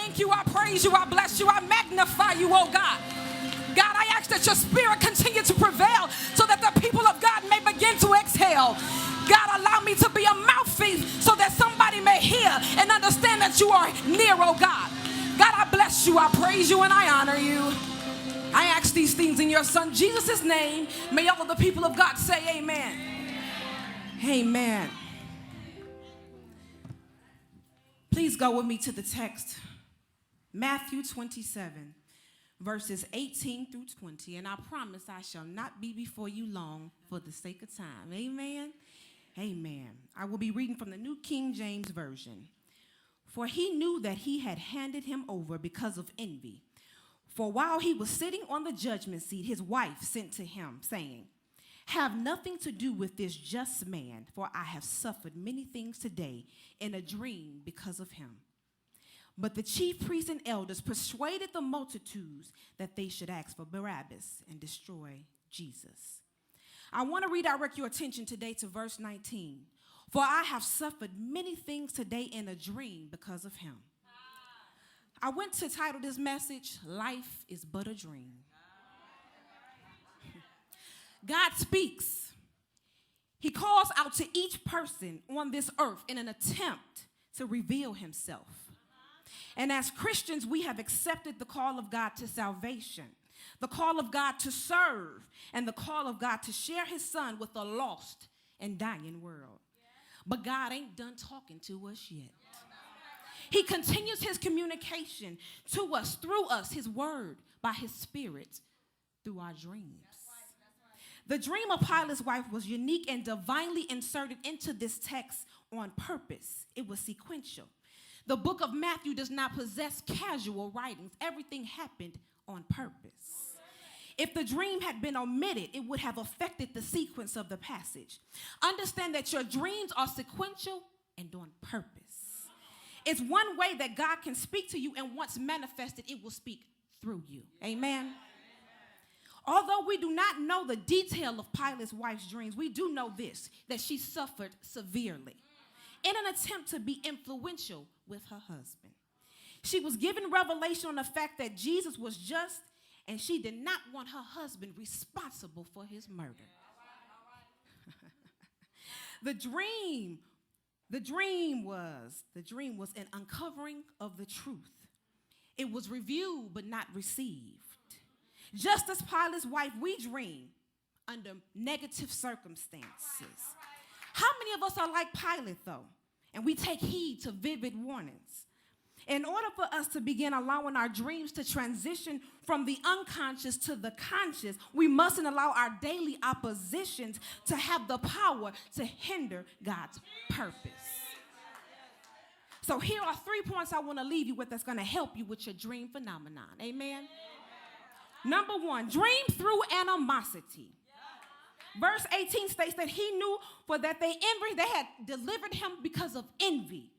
thank you, I praise you, I bless you, I magnify you, oh God. God, I ask that your spirit continue to prevail so that the people of God may begin to exhale. God, allow me to be a mouthpiece so that somebody may hear and understand that you are near, oh God. God, I bless you, I praise you, and I honor you. I ask these things in your son Jesus' name. May all of the people of God say amen. Amen. Please go with me to the text. Matthew 27, verses 18 through 20. And I promise I shall not be before you long for the sake of time. Amen. Amen. I will be reading from the New King James Version. For he knew that he had handed him over because of envy. For while he was sitting on the judgment seat, his wife sent to him, saying, have nothing to do with this just man, for I have suffered many things today in a dream because of him. But the chief priests and elders persuaded the multitudes that they should ask for Barabbas and destroy Jesus. I want to redirect your attention today to verse 19. For I have suffered many things today in a dream because of him. I went to title this message, Life is But a Dream. God speaks. He calls out to each person on this earth in an attempt to reveal himself. And as Christians, we have accepted the call of God to salvation, the call of God to serve, and the call of God to share his son with a lost and dying world. But God ain't done talking to us yet. He continues his communication to us, through us, his word, by his spirit, through our dreams. The dream of Pilate's wife was unique and divinely inserted into this text on purpose. It was sequential. The book of Matthew does not possess casual writings. Everything happened on purpose. If the dream had been omitted, it would have affected the sequence of the passage. Understand that your dreams are sequential and on purpose. It's one way that God can speak to you, and once manifested, it will speak through you. Amen. Although we do not know the detail of Pilate's wife's dreams, we do know this, that she suffered severely in an attempt to be influential with her husband. She was given revelation on the fact that Jesus was just, and she did not want her husband responsible for his murder. The dream was an uncovering of the truth. It was reviewed but not received. Just as Pilate's wife, we dream under negative circumstances. How many of us are like Pilate, though? And we take heed to vivid warnings. In order for us to begin allowing our dreams to transition from the unconscious to the conscious, we mustn't allow our daily oppositions to have the power to hinder God's purpose. So here are 3 points I want to leave you with that's going to help you with your dream phenomenon. Amen? Number 1, dream through animosity. Verse 18 states that he knew for that they had delivered him because of envy.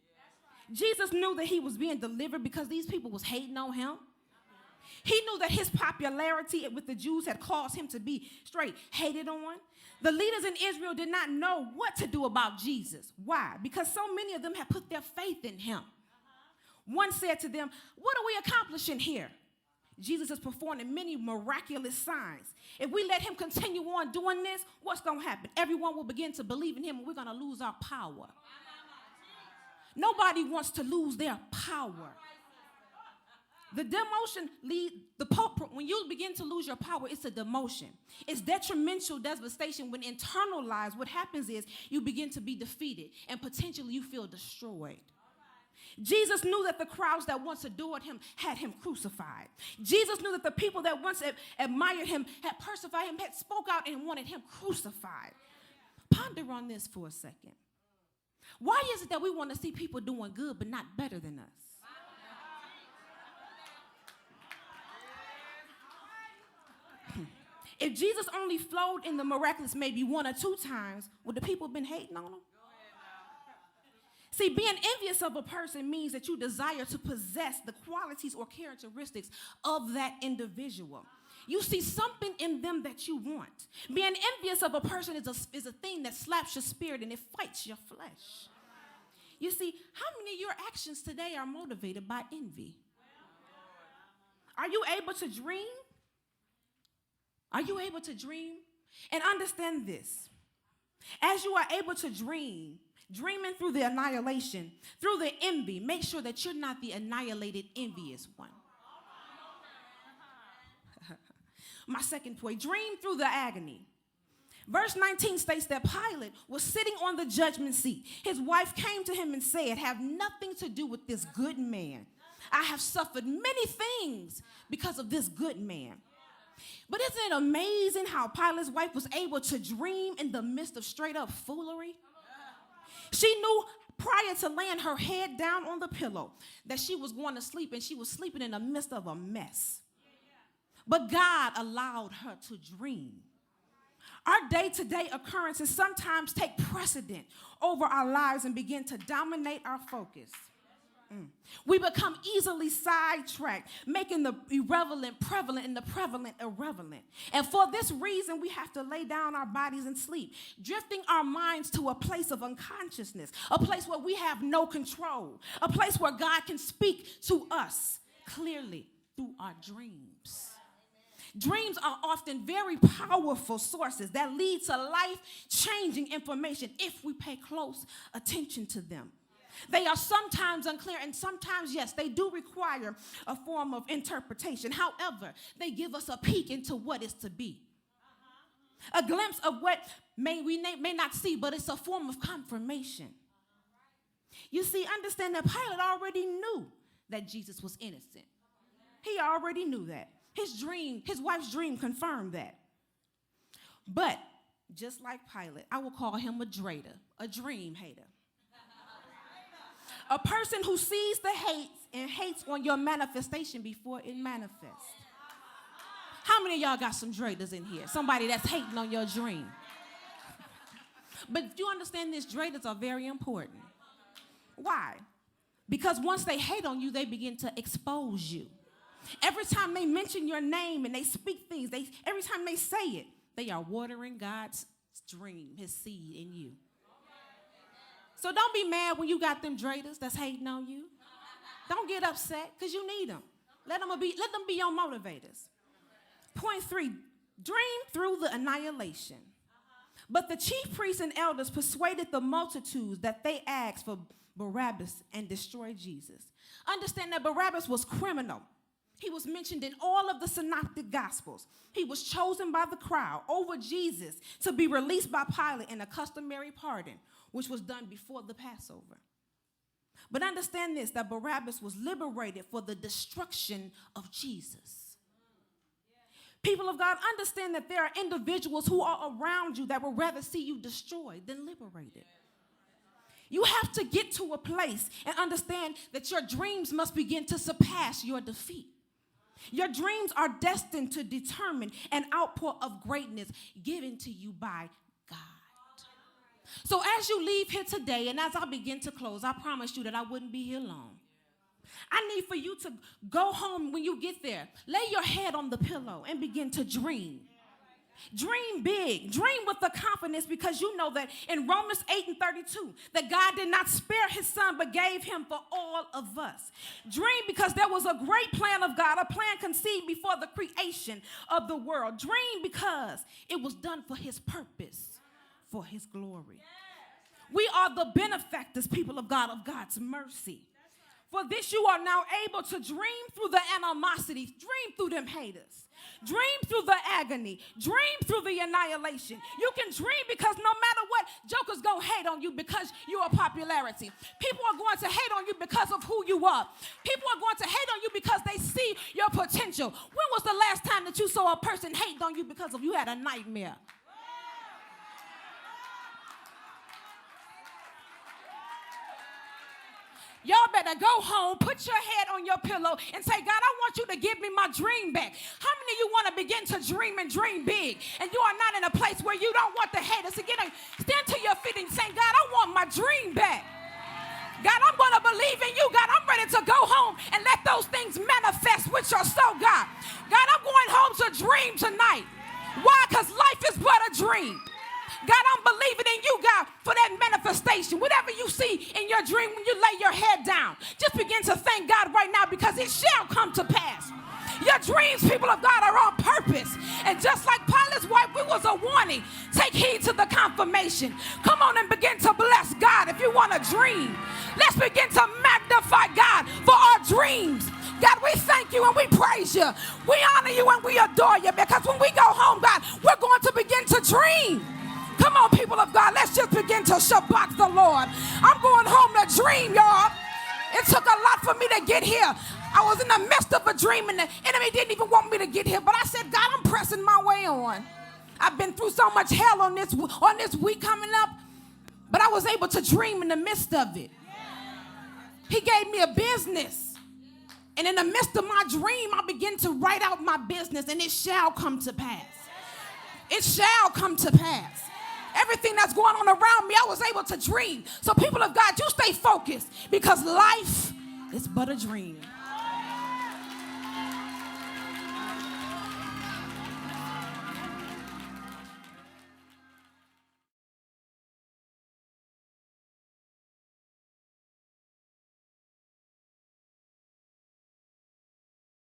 Jesus knew that he was being delivered because these people was hating on him. He knew that his popularity with the Jews had caused him to be straight hated on. The leaders in Israel did not know what to do about Jesus. Why? Because so many of them had put their faith in him. One said to them, what are we accomplishing here? Jesus is performing many miraculous signs. If we let him continue on doing this, what's going to happen? Everyone will begin to believe in him, and we're going to lose our power. Nobody wants to lose their power. The demotion when you begin to lose your power, it's a demotion. It's detrimental devastation when internalized. What happens is you begin to be defeated, and potentially you feel destroyed. Jesus knew that the crowds that once adored him had him crucified. Jesus knew that the people that once admired him, had persevered him, had spoke out and wanted him crucified. Ponder on this for a second. Why is it that we want to see people doing good but not better than us? If Jesus only flowed in the miraculous maybe 1 or 2 times, would the people have been hating on him? See, being envious of a person means that you desire to possess the qualities or characteristics of that individual. You see something in them that you want. Being envious of a person is a thing that slaps your spirit and it fights your flesh. You see, how many of your actions today are motivated by envy? Are you able to dream? Are you able to dream? And understand this. As you are able to dream, dreaming through the annihilation, through the envy, make sure that you're not the annihilated, envious one. My second point, dream through the agony. Verse 19 states that Pilate was sitting on the judgment seat. His wife came to him and said, have nothing to do with this good man. I have suffered many things because of this good man. But isn't it amazing how Pilate's wife was able to dream in the midst of straight up foolery? She knew prior to laying her head down on the pillow that she was going to sleep, and she was sleeping in the midst of a mess. But God allowed her to dream. Our day-to-day occurrences sometimes take precedent over our lives and begin to dominate our focus. We become easily sidetracked, making the irrelevant prevalent and the prevalent irrelevant. And for this reason, we have to lay down our bodies and sleep, drifting our minds to a place of unconsciousness, a place where we have no control, a place where God can speak to us clearly through our dreams. Dreams are often very powerful sources that lead to life-changing information if we pay close attention to them. They are sometimes unclear, and sometimes, yes, they do require a form of interpretation. However, they give us a peek into what is to be. A glimpse of what we may not see, but it's a form of confirmation. You see, understand that Pilate already knew that Jesus was innocent. He already knew that. His wife's dream confirmed that. But just like Pilate, I will call him a traitor, a dream hater. A person who sees the hate and hates on your manifestation before it manifests. How many of y'all got some traitors in here? Somebody that's hating on your dream. But you understand this, traitors are very important. Why? Because once they hate on you, they begin to expose you. Every time they mention your name and they speak things, every time they say it, they are watering God's dream, his seed in you. So don't be mad when you got them traitors that's hating on you. Don't get upset, because you need them. Let them be your motivators. Point 3, dream through the annihilation. But the chief priests and elders persuaded the multitudes that they asked for Barabbas and destroy Jesus. Understand that Barabbas was criminal. He was mentioned in all of the synoptic gospels. He was chosen by the crowd over Jesus to be released by Pilate in a customary pardon, which was done before the Passover. But understand this, that Barabbas was liberated for the destruction of Jesus. People of God, understand that there are individuals who are around you that would rather see you destroyed than liberated. You have to get to a place and understand that your dreams must begin to surpass your defeat. Your dreams are destined to determine an outpour of greatness given to you by God. So as you leave here today, and as I begin to close, I promised you that I wouldn't be here long. I need for you to go home when you get there. Lay your head on the pillow and begin to dream. Dream big. Dream with the confidence, because you know that in Romans 8:32, that God did not spare his son, but gave him for all of us. Dream because there was a great plan of God, a plan conceived before the creation of the world. Dream because it was done for his purpose, for his glory. We are the benefactors, people of God, of God's mercy. For this you are now able to dream through the animosity, dream through them haters, dream through the agony, dream through the annihilation. You can dream because no matter what, jokers gonna hate on you because you are popularity. People are going to hate on you because of who you are. People are going to hate on you because they see your potential. When was the last time that you saw a person hate on you because of you had a nightmare? Y'all better go home, put your head on your pillow, and say, God, I want you to give me my dream back. How many of you want to begin to dream and dream big, and you are not in a place where you don't want the haters to get on? Stand to your feet and say, God, I want my dream back. God, I'm going to believe in you. God, I'm ready to go home and let those things manifest with your soul, God. God, I'm going home to dream tonight. Why? Because life is but a dream. God, I'm believing in you, God, for that manifestation. Whatever you see in your dream when you lay your head down, just begin to thank God right now, because it shall come to pass. Your dreams, people of God, are on purpose. And just like Pilate's wife, we was a warning. Take heed to the confirmation. Come on and begin to bless God if you want a dream. Let's begin to magnify God for our dreams. God, we thank you and we praise you. We honor you and we adore you, because when we go home, God, we're going to begin to dream. Come on, people of God, let's just begin to Shabbat the Lord. I'm going home to dream, y'all. It took a lot for me to get here. I was in the midst of a dream and the enemy didn't even want me to get here. But I said, God, I'm pressing my way on. I've been through so much hell on this week coming up, but I was able to dream in the midst of it. He gave me a business. And in the midst of my dream, I began to write out my business, and it shall come to pass. It shall come to pass. Everything that's going on around me, I was able to dream. So people of God, you stay focused, because life is but a dream.